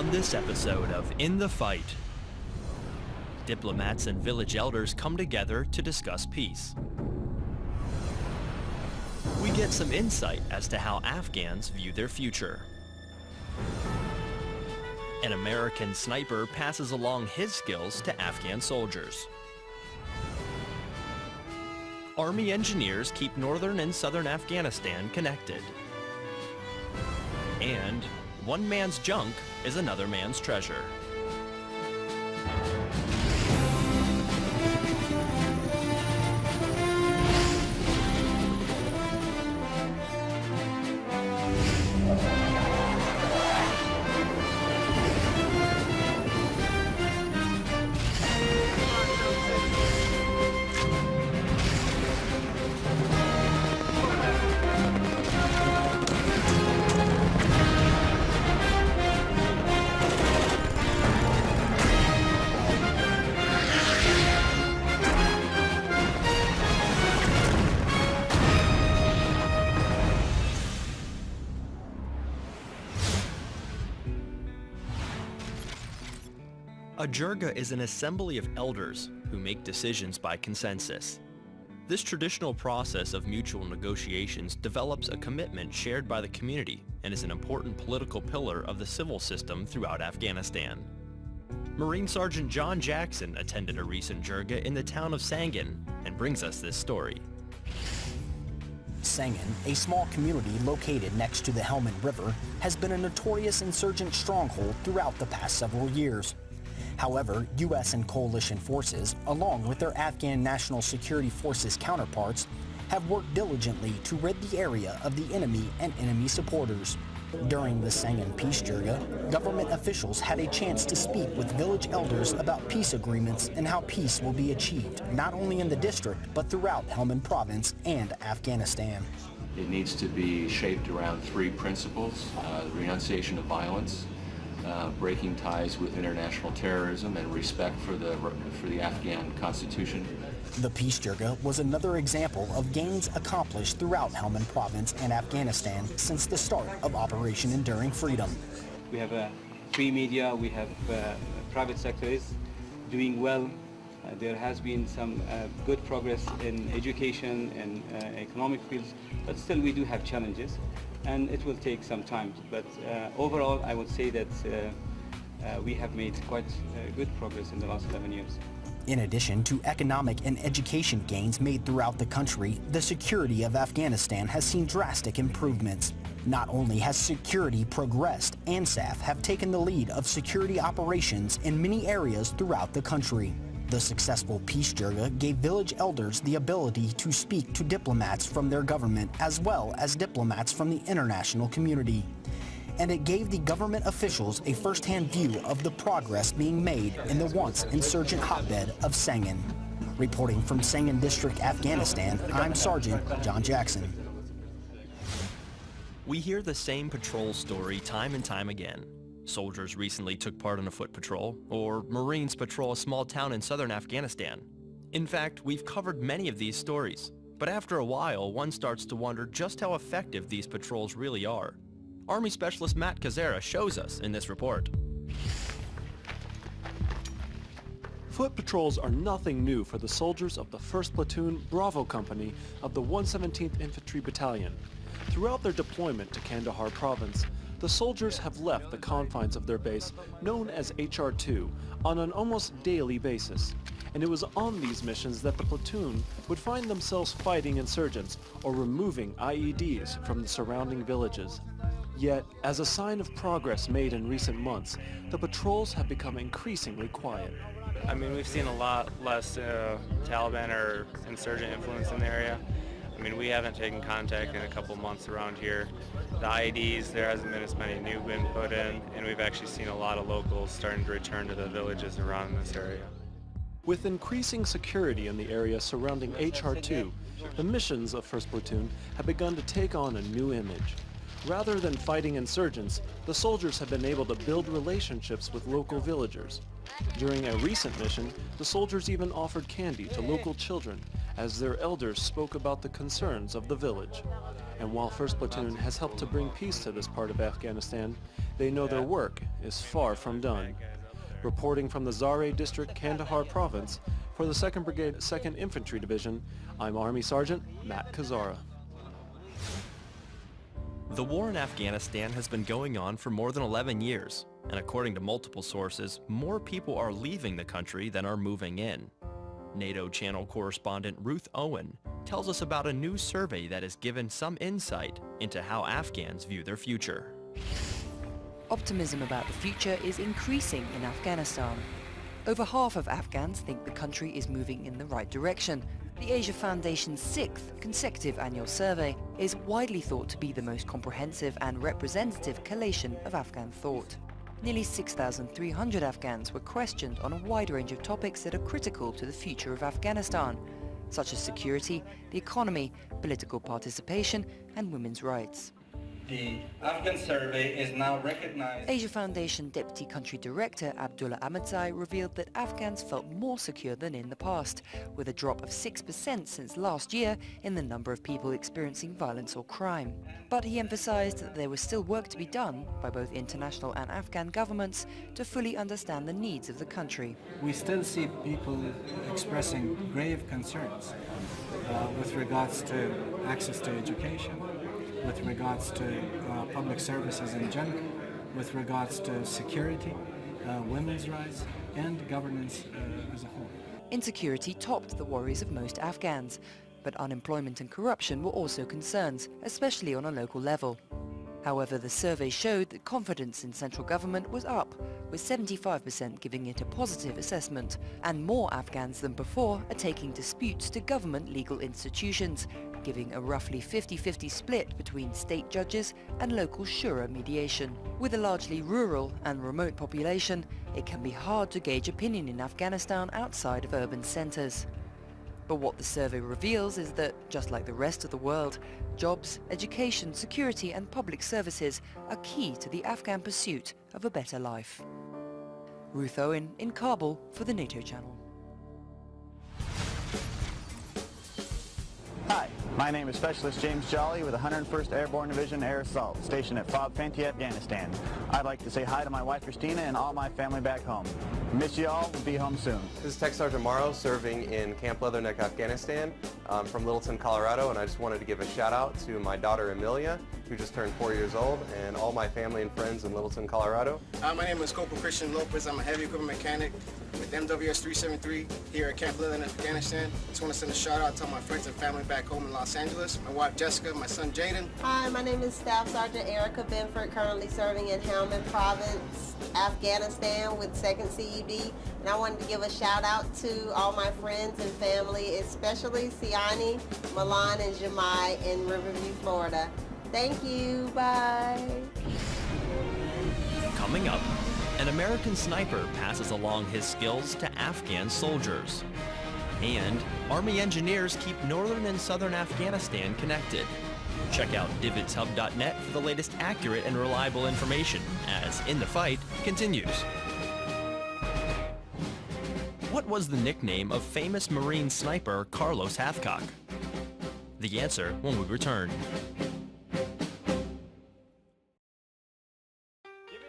On this episode of In the Fight, diplomats and village elders come together to discuss peace. We get some insight as to how Afghans view their future. An American sniper passes along his skills to Afghan soldiers. Army engineers keep Northern and Southern Afghanistan connected. And one man's junk is another man's treasure. A jirga is an assembly of elders who make decisions by consensus. This traditional process of mutual negotiations develops a commitment shared by the community and is an important political pillar of the civil system throughout Afghanistan. Marine Sergeant John Jackson attended a recent jirga in the town of Sangin and brings us this story. Sangin, a small community located next to the Helmand River, has been a notorious insurgent stronghold throughout the past several years. However, U.S. and coalition forces, along with their Afghan National Security Forces counterparts, have worked diligently to rid the area of the enemy and enemy supporters. During the Sangin peace jirga, government officials had a chance to speak with village elders about peace agreements and how peace will be achieved, not only in the district, but throughout Helmand Province and Afghanistan. It needs to be shaped around three principles: renunciation of violence, breaking ties with international terrorism, and respect for the Afghan constitution. The peace jirga was another example of gains accomplished throughout Helmand Province and Afghanistan since the start of Operation Enduring Freedom. We have free media, we have private sectors doing well. There has been some good progress in education and economic fields, but still we do have challenges, and it will take some time. But overall, I would say that we have made quite good progress in the last 11 years. In addition to economic and education gains made throughout the country, the security of Afghanistan has seen drastic improvements. Not only has security progressed, ANSAF have taken the lead of security operations in many areas throughout the country. The successful peace jirga gave village elders the ability to speak to diplomats from their government as well as diplomats from the international community. And it gave the government officials a first-hand view of the progress being made in the once insurgent hotbed of Sangin. Reporting from Sangin District, Afghanistan, I'm Sergeant John Jackson. We hear the same patrol story time and time again. Soldiers recently took part in a foot patrol, or Marines patrol a small town in southern Afghanistan. In fact, we've covered many of these stories, but after a while, one starts to wonder just how effective these patrols really are. Army Specialist Matt Kazera shows us in this report. Foot patrols are nothing new for the soldiers of the 1st Platoon Bravo Company of the 117th Infantry Battalion. Throughout their deployment to Kandahar Province, the soldiers have left the confines of their base, known as HR-2, on an almost daily basis. And it was on these missions that the platoon would find themselves fighting insurgents or removing IEDs from the surrounding villages. Yet, as a sign of progress made in recent months, the patrols have become increasingly quiet. I mean, we've seen a lot less Taliban or insurgent influence in the area. I mean, we haven't taken contact in a couple months around here. The IEDs, there hasn't been as many new been put in, and we've actually seen a lot of locals starting to return to the villages around this area. With increasing security in the area surrounding HR-2, the missions of 1st Platoon have begun to take on a new image. Rather than fighting insurgents, the soldiers have been able to build relationships with local villagers. During a recent mission, the soldiers even offered candy to local children as their elders spoke about the concerns of the village. And while 1st Platoon has helped to bring peace to this part of Afghanistan, they know their work is far from done. Reporting from the Zare District, Kandahar Province, for the 2nd Brigade, 2nd Infantry Division, I'm Army Sergeant Matt Kazara. The war in Afghanistan has been going on for more than 11 years, and according to multiple sources, more people are leaving the country than are moving in. NATO Channel correspondent Ruth Owen tells us about a new survey that has given some insight into how Afghans view their future. Optimism about the future is increasing in Afghanistan. Over half of Afghans think the country is moving in the right direction. The Asia Foundation's 6th consecutive annual survey is widely thought to be the most comprehensive and representative collation of Afghan thought. Nearly 6,300 Afghans were questioned on a wide range of topics that are critical to the future of Afghanistan, such as security, the economy, political participation, and women's rights. The Afghan survey is now recognized. Asia Foundation Deputy Country Director Abdullah Ahmadzai revealed that Afghans felt more secure than in the past, with a drop of 6% since last year in the number of people experiencing violence or crime. But he emphasized that there was still work to be done by both international and Afghan governments to fully understand the needs of the country. We still see people expressing grave concerns with regards to access to education, with regards to public services in general, with regards to security, women's rights, and governance as a whole. Insecurity topped the worries of most Afghans, but unemployment and corruption were also concerns, especially on a local level. However, the survey showed that confidence in central government was up, with 75% giving it a positive assessment, and more Afghans than before are taking disputes to government legal institutions, giving a roughly 50-50 split between state judges and local shura mediation. With a largely rural and remote population, it can be hard to gauge opinion in Afghanistan outside of urban centres. But what the survey reveals is that, just like the rest of the world, jobs, education, security and public services are key to the Afghan pursuit of a better life. Ruth Owen in Kabul for the NATO Channel. Hi, my name is Specialist James Jolly with the 101st Airborne Division Air Assault, stationed at Fob Fenty, Afghanistan. I'd like to say hi to my wife Christina and all my family back home. Miss you all, we'll be home soon. This is Tech Sergeant Morrow serving in Camp Leatherneck, Afghanistan. I'm from Littleton, Colorado, and I just wanted to give a shout out to my daughter Amelia, who just turned 4 years old, and all my family and friends in Littleton, Colorado. My name is Corporal Christian Lopez. I'm a heavy equipment mechanic with MWS 373 here at Camp Leatherneck, Afghanistan. Just want to send a shout out to all my friends and family back home in Los Angeles. My wife Jessica, my son Jaden. Hi, my name is Staff Sergeant Erica Benford, currently serving in Helmand Province, Afghanistan with 2nd CEB. And I wanted to give a shout out to all my friends and family, especially Siani, Milan, and Jamai in Riverview, Florida. Thank you. Bye. Coming up, an American sniper passes along his skills to Afghan soldiers. And Army engineers keep Northern and Southern Afghanistan connected. Check out DivitsHub.net for the latest accurate and reliable information as In the Fight continues. What was the nickname of famous Marine sniper Carlos Hathcock? The answer when we return.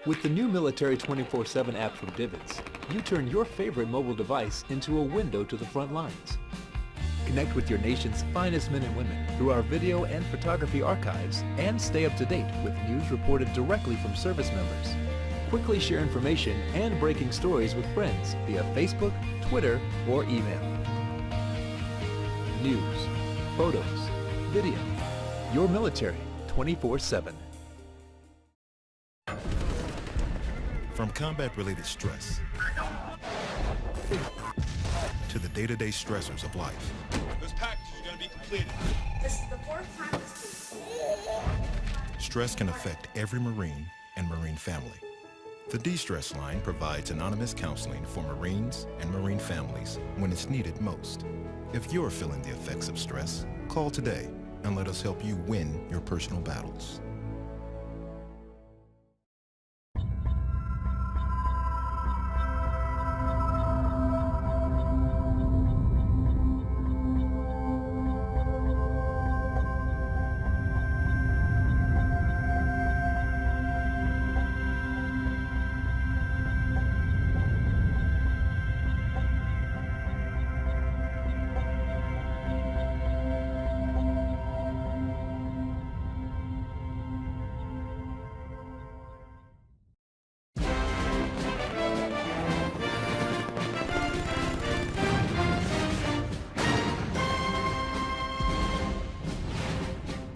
With the new Military 24/7 app from Divits, you turn your favorite mobile device into a window to the front lines. Connect with your nation's finest men and women through our video and photography archives and stay up to date with news reported directly from service members. Quickly share information and breaking stories with friends via Facebook, Twitter, or email. News, photos, video. Your military 24/7. From combat-related stress to the day-to-day stressors of life. This package is going to be completed. This is the 4th time this week. Stress can affect every Marine and Marine family. The De-Stress Line provides anonymous counseling for Marines and Marine families when it's needed most. If you're feeling the effects of stress, call today and let us help you win your personal battles.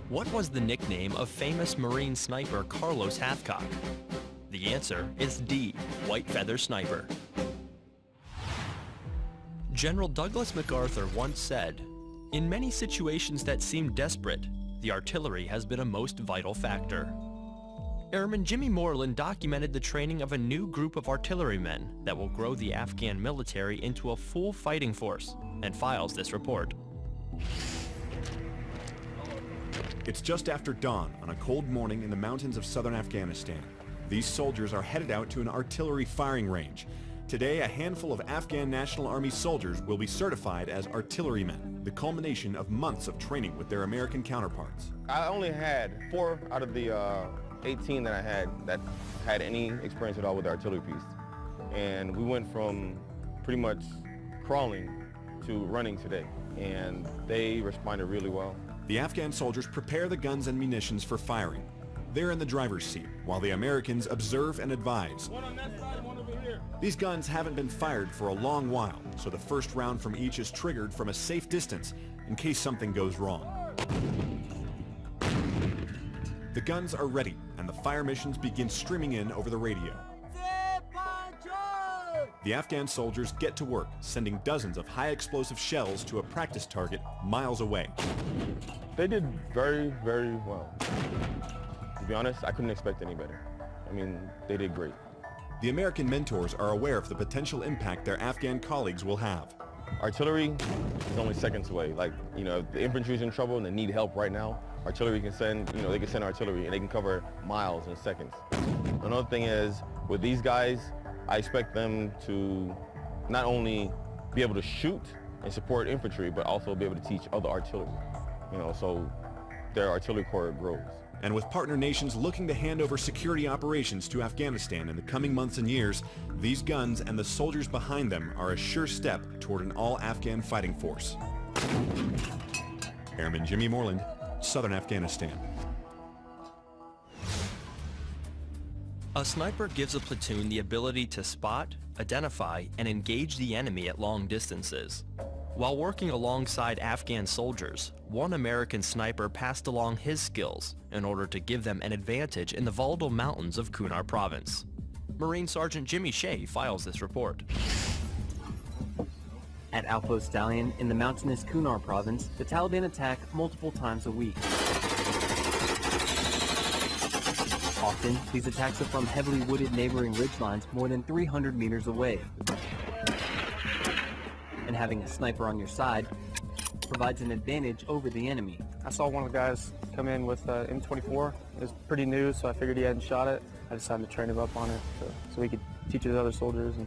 What was the nickname of famous Marine sniper Carlos Hathcock? The answer is D, White Feather Sniper. General Douglas MacArthur once said, "In many situations that seem desperate, the artillery has been a most vital factor." Airman Jimmy Moreland documented the training of a new group of artillerymen that will grow the Afghan military into a full fighting force, and files this report. It's just after dawn on a cold morning in the mountains of southern Afghanistan. These soldiers are headed out to an artillery firing range. Today, a handful of Afghan National Army soldiers will be certified as artillerymen, the culmination of months of training with their American counterparts. I only had 4 out of the 18 that I had any experience at all with the artillery piece. And we went from pretty much crawling to running today, and they responded really well. The Afghan soldiers prepare the guns and munitions for firing. They're in the driver's seat, while the Americans observe and advise. One on that side, one over here. These guns haven't been fired for a long while, so the first round from each is triggered from a safe distance in case something goes wrong. The guns are ready, and the fire missions begin streaming in over the radio. The Afghan soldiers get to work, sending dozens of high-explosive shells to a practice target miles away. They did very, very well. To be honest, I couldn't expect any better. I mean, they did great. The American mentors are aware of the potential impact their Afghan colleagues will have. Artillery is only seconds away. Like, you know, if the infantry's in trouble and they need help right now, artillery can send, you know, they can send artillery and they can cover miles in seconds. Another thing is, with these guys, I expect them to not only be able to shoot and support infantry, but also be able to teach other artillery, you know, so their artillery corps grows. And with partner nations looking to hand over security operations to Afghanistan in the coming months and years, these guns and the soldiers behind them are a sure step toward an all-Afghan fighting force. Airman Jimmy Moreland, Southern Afghanistan. A sniper gives a platoon the ability to spot, identify, and engage the enemy at long distances. While working alongside Afghan soldiers, one American sniper passed along his skills in order to give them an advantage in the volatile mountains of Kunar province. Marine Sergeant Jimmy Shea files this report. At Outpost Stallion in the mountainous Kunar province, the Taliban attack multiple times a week. Often, these attacks are from heavily wooded neighboring ridgelines more than 300 meters away. And having a sniper on your side provides an advantage over the enemy. I saw one of the guys come in with M24. It was pretty new, so I figured he hadn't shot it. I decided to train him up on it so he could teach his other soldiers and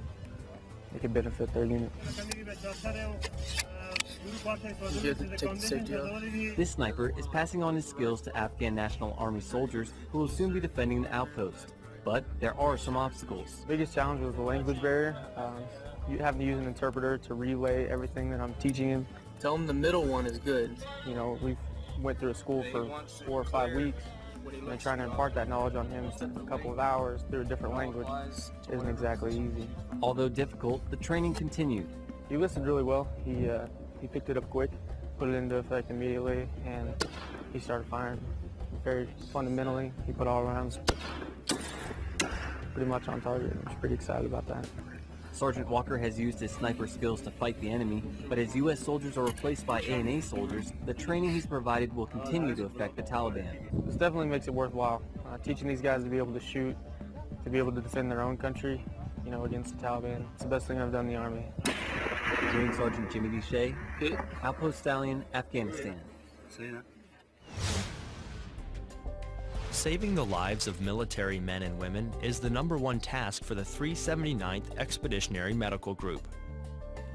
they could benefit their unit. This sniper is passing on his skills to Afghan National Army soldiers who will soon be defending the outpost. But there are some obstacles. The biggest challenge was the language barrier. You having to use an interpreter to relay everything that I'm teaching him. Tell him the middle one is good. You know, we went through a school for 4 or 5 weeks and trying to impart that knowledge on him in a couple of hours through a different language isn't exactly easy. Although difficult, the training continued. He listened really well. He picked it up quick, put it into effect immediately, and he started firing. Very fundamentally, he put all rounds pretty much on target. I was pretty excited about that. Sergeant Walker has used his sniper skills to fight the enemy, but as U.S. soldiers are replaced by ANA soldiers, the training he's provided will continue to affect the Taliban. This definitely makes it worthwhile. Teaching these guys to be able to shoot, to be able to defend their own country, you know, against the Taliban. It's the best thing I've done in the Army. Marine Sergeant Jimmy Duche, Outpost Stallion, Afghanistan. Saving the lives of military men and women is the #1 task for the 379th Expeditionary Medical Group.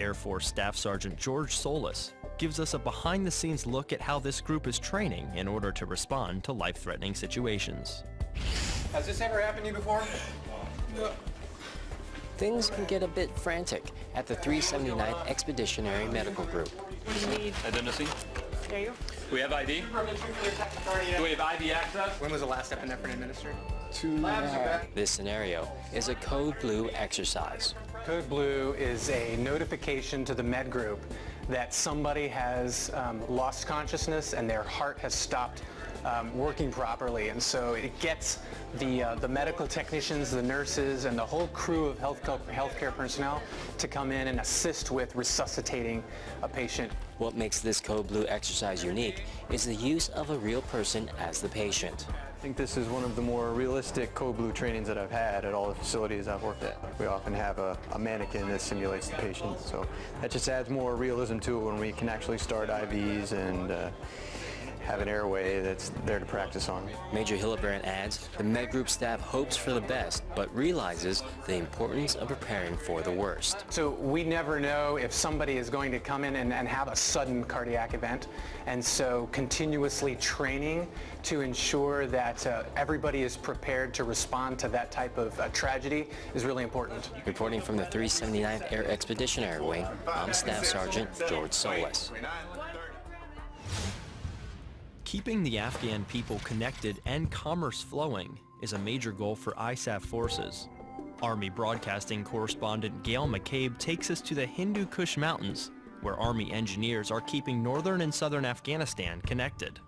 Air Force Staff Sergeant George Solis gives us a behind-the-scenes look at how this group is training in order to respond to life-threatening situations. Has this ever happened to you before? No. Things can get a bit frantic at the 379th Expeditionary Medical Group. What do you need? Identity. There you go. We have ID? Do we have ID access? When was the last epinephrine administered? This scenario is a Code Blue exercise. Code Blue is a notification to the med group that somebody has lost consciousness and their heart has stopped working properly, and so it gets the medical technicians, the nurses, and the whole crew of healthcare personnel to come in and assist with resuscitating a patient. What makes this Code Blue exercise unique is the use of a real person as the patient. I think this is one of the more realistic Code Blue trainings that I've had at all the facilities I've worked at. We often have a mannequin that simulates the patient, so that just adds more realism to it when we can actually start IVs and have an airway that's there to practice on. Major Hillebrand adds, the Med Group staff hopes for the best, but realizes the importance of preparing for the worst. So we never know if somebody is going to come in and have a sudden cardiac event, and so continuously training to ensure that everybody is prepared to respond to that type of tragedy is really important. Reporting from the 379th Air Expeditionary Wing, I'm Staff Sergeant George Solis. Keeping the Afghan people connected and commerce flowing is a major goal for ISAF forces. Army broadcasting correspondent Gail McCabe takes us to the Hindu Kush Mountains, where Army engineers are keeping Northern and Southern Afghanistan connected.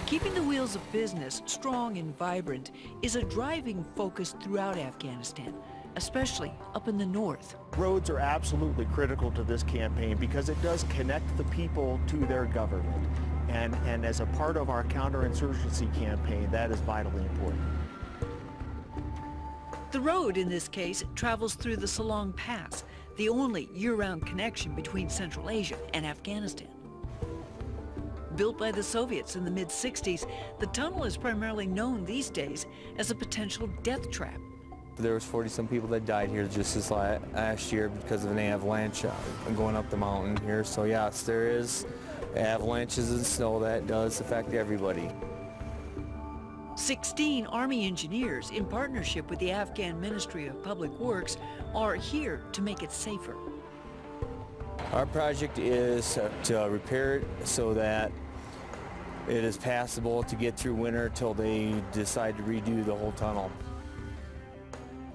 Keeping the wheels of business strong and vibrant is a driving focus throughout Afghanistan, especially up in the north. Roads are absolutely critical to this campaign because it does connect the people to their government. And as a part of our counterinsurgency campaign, that is vitally important. The road, in this case, travels through the Salong Pass, the only year-round connection between Central Asia and Afghanistan. Built by the Soviets in the mid-60s, the tunnel is primarily known these days as a potential death trap. There was 40-some people that died here just this last year because of an avalanche going up the mountain here. So yes, there is avalanches and snow that does affect everybody. 16 Army engineers, in partnership with the Afghan Ministry of Public Works, are here to make it safer. Our project is to repair it so that it is passable to get through winter till they decide to redo the whole tunnel.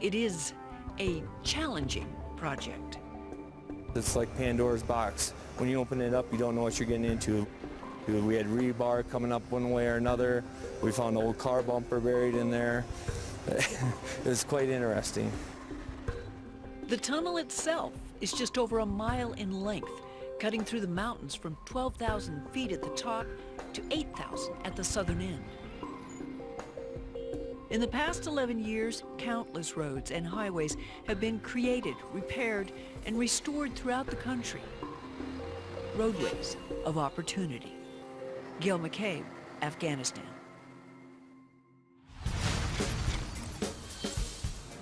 It is a challenging project. It's like Pandora's box. When you open it up, you don't know what you're getting into. We had rebar coming up one way or another. We found an old car bumper buried in there. It was quite interesting. The tunnel itself is just over a mile in length, cutting through the mountains from 12,000 feet at the top to 8,000 at the southern end. In the past 11 years, countless roads and highways have been created, repaired, and restored throughout the country. Roadways of opportunity. Gail McCabe, Afghanistan.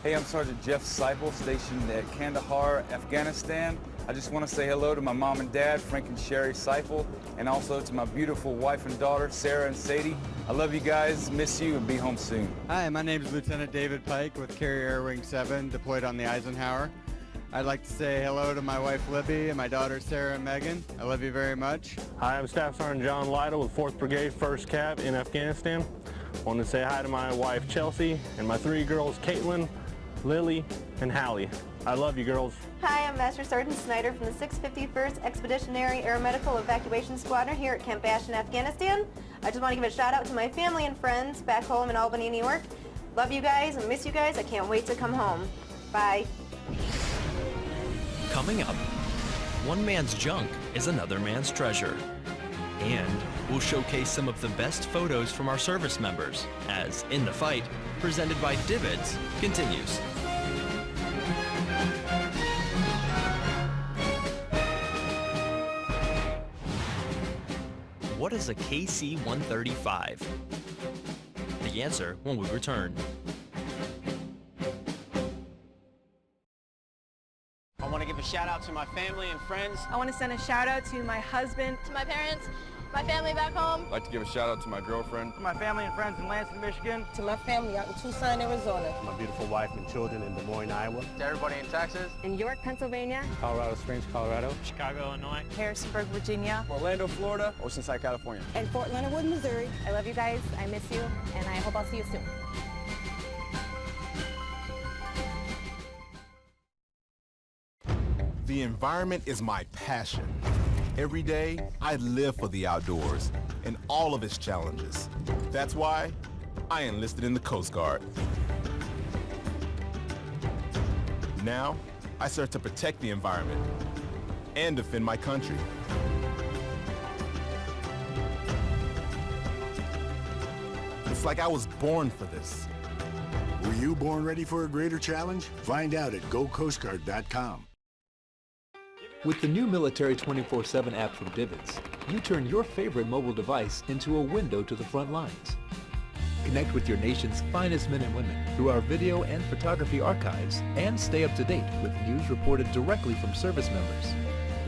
Hey, I'm Sergeant Jeff Seipel, stationed at Kandahar, Afghanistan. I just want to say hello to my mom and dad, Frank and Sherry Seipel, and also to my beautiful wife and daughter, Sarah and Sadie. I love you guys, miss you, and be home soon. Hi, my name is Lieutenant David Pike with Carrier Air Wing 7, deployed on the Eisenhower. I'd like to say hello to my wife Libby and my daughter Sarah and Megan. I love you very much. Hi, I'm Staff Sergeant John Lytle with 4th Brigade, 1st Cav in Afghanistan. I want to say hi to my wife Chelsea and my 3 girls, Caitlin, Lily, and Hallie. I love you, girls. Hi, I'm Master Sergeant Snyder from the 651st Expeditionary Aeromedical Evacuation Squadron here at Camp Ashton, Afghanistan. I just want to give a shout out to my family and friends back home in Albany, New York. Love you guys and miss you guys. I can't wait to come home. Bye. Coming up, one man's junk is another man's treasure. And we'll showcase some of the best photos from our service members as In the Fight, presented by Divots, continues. What is a KC-135? The answer when we return. I want to give a shout out to my family and friends. I want to send a shout out to my husband, to my parents, my family back home. I'd like to give a shout out to my girlfriend. To my family and friends in Lansing, Michigan. To my family out in Tucson, Arizona. To my beautiful wife and children in Des Moines, Iowa. To everybody in Texas. In York, Pennsylvania. Colorado Springs, Colorado. Chicago, Illinois. Harrisonburg, Virginia. Orlando, Florida. Oceanside, California. And Fort Leonard Wood, Missouri. I love you guys. I miss you. And I hope I'll see you soon. The environment is my passion. Every day, I live for the outdoors and all of its challenges. That's why I enlisted in the Coast Guard. Now, I serve to protect the environment and defend my country. It's like I was born for this. Were you born ready for a greater challenge? Find out at GoCoastGuard.com. With the new Military 24/7 app from Divots, you turn your favorite mobile device into a window to the front lines. Connect with your nation's finest men and women through our video and photography archives and stay up to date with news reported directly from service members.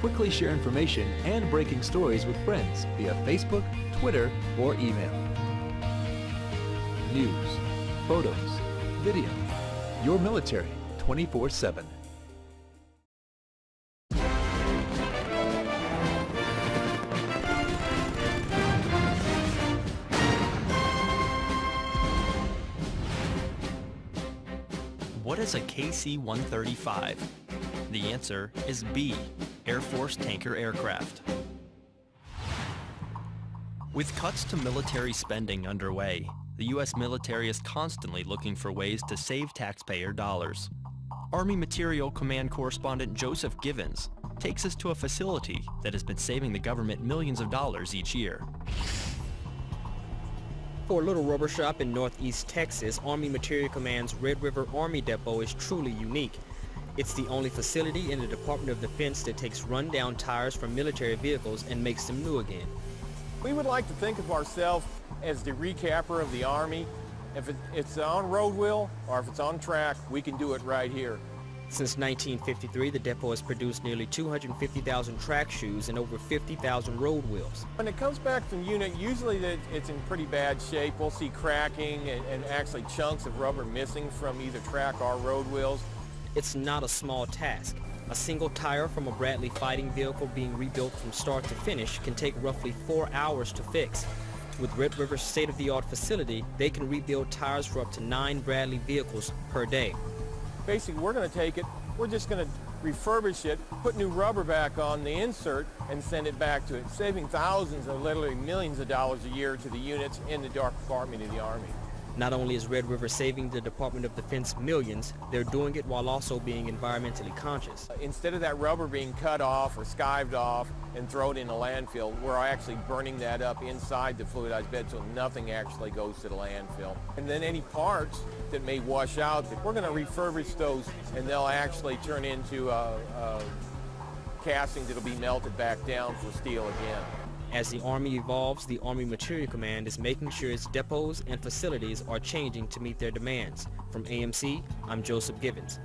Quickly share information and breaking stories with friends via Facebook, Twitter, or email. News, photos, video. Your military 24/7. What is a KC-135? The answer is B, Air Force tanker aircraft. With cuts to military spending underway, the U.S. military is constantly looking for ways to save taxpayer dollars. Army Material Command Correspondent Joseph Givens takes us to a facility that has been saving the government millions of dollars each year. For a little rubber shop in northeast Texas, Army Material Command's Red River Army Depot is truly unique. It's the only facility in the Department of Defense that takes run-down tires from military vehicles and makes them new again. We would like to think of ourselves as the recapper of the Army. If it's on road wheel or if it's on track, we can do it right here. Since 1953, the depot has produced nearly 250,000 track shoes and over 50,000 road wheels. When it comes back from unit, usually it's in pretty bad shape. We'll see cracking and actually chunks of rubber missing from either track or road wheels. It's not a small task. A single tire from a Bradley fighting vehicle being rebuilt from start to finish can take roughly 4 hours to fix. With Red River's state-of-the-art facility, they can rebuild tires for up to 9 Bradley vehicles per day. Basically, we're going to take it, we're just going to refurbish it, put new rubber back on the insert, and send it back to it, saving thousands or literally millions of dollars a year to the units in the Department of the Army. Not only is Red River saving the Department of Defense millions, they're doing it while also being environmentally conscious. Instead of that rubber being cut off or skived off and thrown in a landfill, we're actually burning that up inside the fluidized bed so nothing actually goes to the landfill. And then any parts that may wash out, we're going to refurbish those and they'll actually turn into castings that'll be melted back down for steel again. As the Army evolves, the Army Material Command is making sure its depots and facilities are changing to meet their demands. From AMC, I'm Joseph Givens.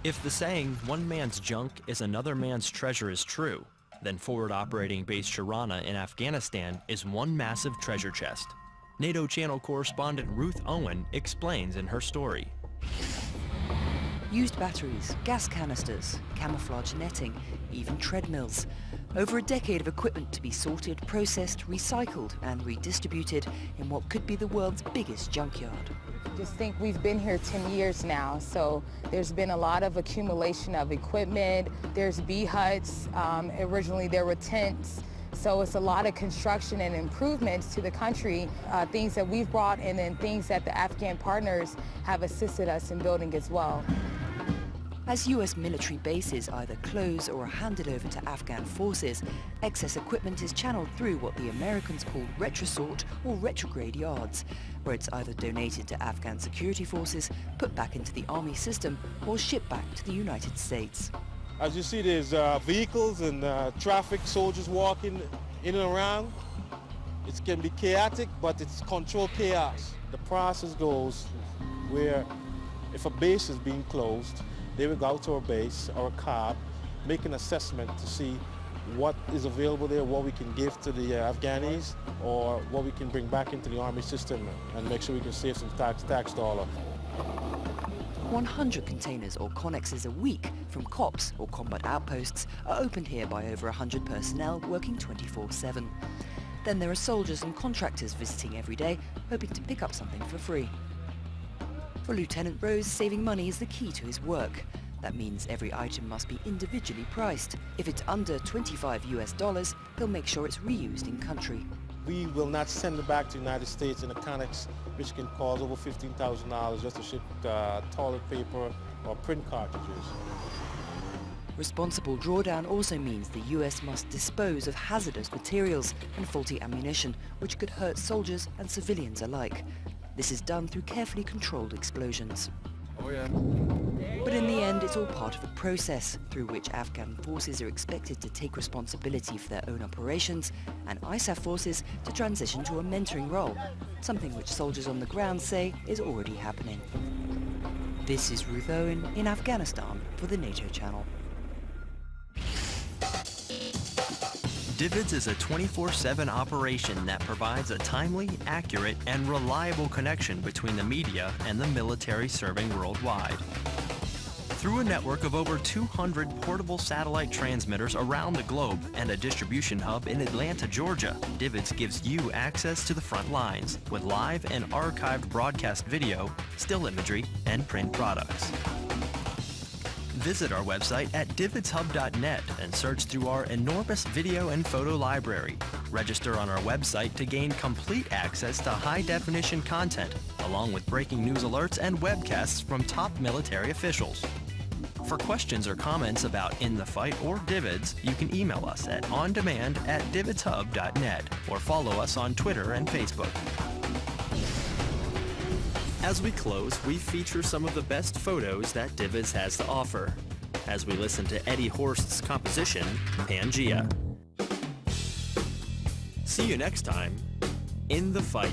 If the saying, one man's junk is another man's treasure is true, then forward operating base Sharana in Afghanistan is one massive treasure chest. NATO channel correspondent Ruth Owen explains in her story. Used batteries, gas canisters, camouflage netting, even treadmills. Over a decade of equipment to be sorted, processed, recycled and redistributed in what could be the world's biggest junkyard. Just think we've been here 10 years now, so there's been a lot of accumulation of equipment. There's bee huts, originally there were tents, so it's a lot of construction and improvements to the country, things that we've brought in and things that the Afghan partners have assisted us in building as well. As U.S. military bases either close or are handed over to Afghan forces, excess equipment is channeled through what the Americans call retrosort or retrograde yards, where it's either donated to Afghan security forces, put back into the Army system, or shipped back to the United States. As you see, there's vehicles and traffic, soldiers walking in and around. It can be chaotic, but it's controlled chaos. The process goes where if a base is being closed, they will go out to our base or a COB, make an assessment to see what is available there, what we can give to the Afghanis, or what we can bring back into the Army system and make sure we can save some tax dollar. 100 containers or connexes a week from COPs or combat outposts are opened here by over 100 personnel working 24/7. Then there are soldiers and contractors visiting every day, hoping to pick up something for free. For Lieutenant Rose, saving money is the key to his work. That means every item must be individually priced. If it's under $25 US, he'll make sure it's reused in country. We will not send it back to the United States in a connex which can cost over $15,000 just to ship toilet paper or print cartridges. Responsible drawdown also means the US must dispose of hazardous materials and faulty ammunition, which could hurt soldiers and civilians alike. This is done through carefully controlled explosions. Oh yeah. But in the end, it's all part of a process through which Afghan forces are expected to take responsibility for their own operations and ISAF forces to transition to a mentoring role, something which soldiers on the ground say is already happening. This is Ruth Owen in Afghanistan for the NATO channel. DVIDS is a 24/7 operation that provides a timely, accurate, and reliable connection between the media and the military serving worldwide. Through a network of over 200 portable satellite transmitters around the globe and a distribution hub in Atlanta, Georgia, DVIDS gives you access to the front lines with live and archived broadcast video, still imagery, and print products. Visit our website at dividshub.net and search through our enormous video and photo library. Register on our website to gain complete access to high-definition content, along with breaking news alerts and webcasts from top military officials. For questions or comments about In the Fight or DVIDS, you can email us at ondemand@dividshub.net or follow us on Twitter and Facebook. As we close, we feature some of the best photos that DVIDS has to offer, as we listen to Eddie Horst's composition, Pangea. See you next time, In the Fight.